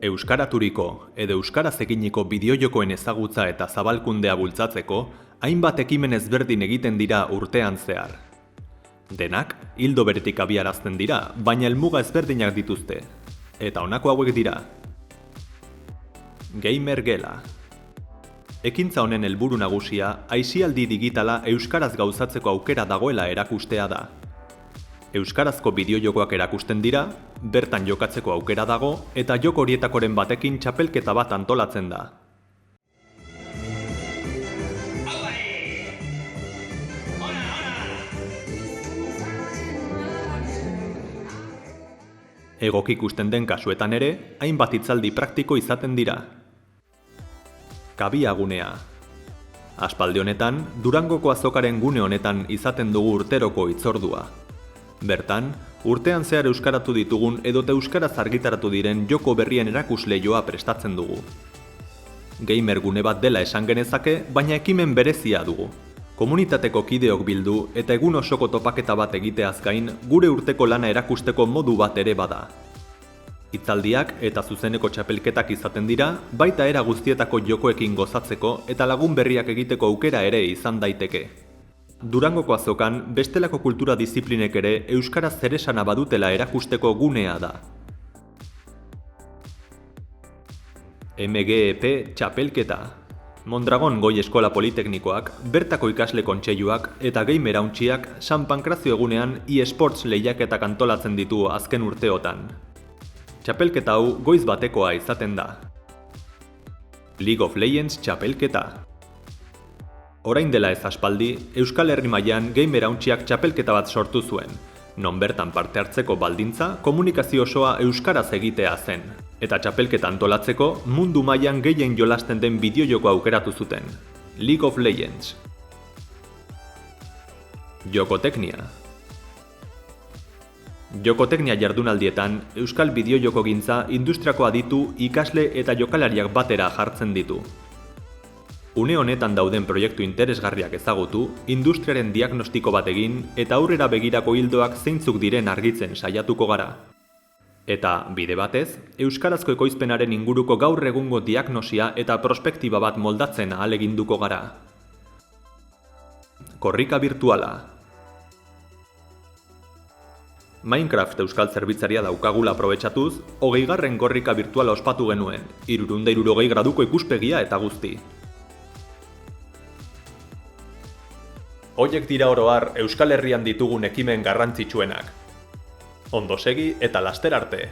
Euskaraturiko edo euskaraz eginiko bideojokoen ezagutza eta zabalkundea bultzatzeko, hainbat ekimen ezberdin egiten dira urtean zehar. Denak, ildo beretik abiarazten dira, baina helmuga ezberdinak dituzte. Eta honako hauek dira. Gamer Gela. Ekintza honen helburu nagusia, aisialdi digitala euskaraz gauzatzeko aukera dagoela erakustea da. Euskarazko bideojokoak erakusten dira, bertan jokatzeko aukera dago, eta joko horietakoren batekin txapelketa bat antolatzen da. Egoki ikusten den kasuetan ere, hainbat hitzaldi praktiko izaten dira. Kabiagunea. Aspaldi honetan, Durangoko azokaren gune honetan izaten dugu urteroko hitzordua. Bertan, urtean zehar euskaratu ditugun edota euskaraz argitaratu diren joko berrien erakusleioa prestatzen dugu. Gamer gune bat dela esan genezake, baina ekimen berezia dugu. Komunitateko kideok bildu eta egun osoko topaketa bat egiteaz gain, gure urteko lana erakusteko modu bat ere bada. Hitzaldiak eta zuzeneko txapelketak izaten dira, baita era guztietako jokoekin gozatzeko eta lagun berriak egiteko aukera ere izan daiteke. Durangoko azokan bestelako kultura diziplinek ere euskaraz zeresana badutela erakusteko gunea da. MGEP txapelketa. Mondragon Goi Eskola Politeknikoak, bertako ikasle kontseiluak eta gamer hauntxiak San Pankrazio egunean eSports lehiaketak antolatzen ditu azken urteotan. Txapelketa hau goiz batekoa izaten da. League of Legends txapelketa. Orain dela ez aspaldi, Euskal Herri mailan gamer hauntxiak txapelketa bat sortu zuen, non bertan parte hartzeko baldintza komunikazio osoa euskaraz egitea zen. Eta txapelketa antolatzeko mundu mailan gehien jolasten den bideojoko aukeratu zuten, League of Legends. Jokoteknia. Jokoteknia jardunaldietan, euskal bideojokogintza industriako aditu, ikasle eta jokalariak batera jartzen ditu. Une honetan dauden proiektu interesgarriak ezagutu, industriaren diagnostiko bat egin eta aurrera begirako ildoak zeintzuk diren argitzen saiatuko gara. Eta, bide batez, euskarazko ekoizpenaren inguruko gaur egungo diagnosia eta prospektiba bat moldatzen ahaleginduko gara. Korrika virtuala. Minecraft euskal zerbitzaria daukagula aprobetxatuz, 20. korrika virtuala ospatu genuen, 360 graduko ikuspegia eta guzti. Horiek dira oro har Euskal Herrian ditugun ekimen garrantzitsuenak. Ondo segi eta laster arte!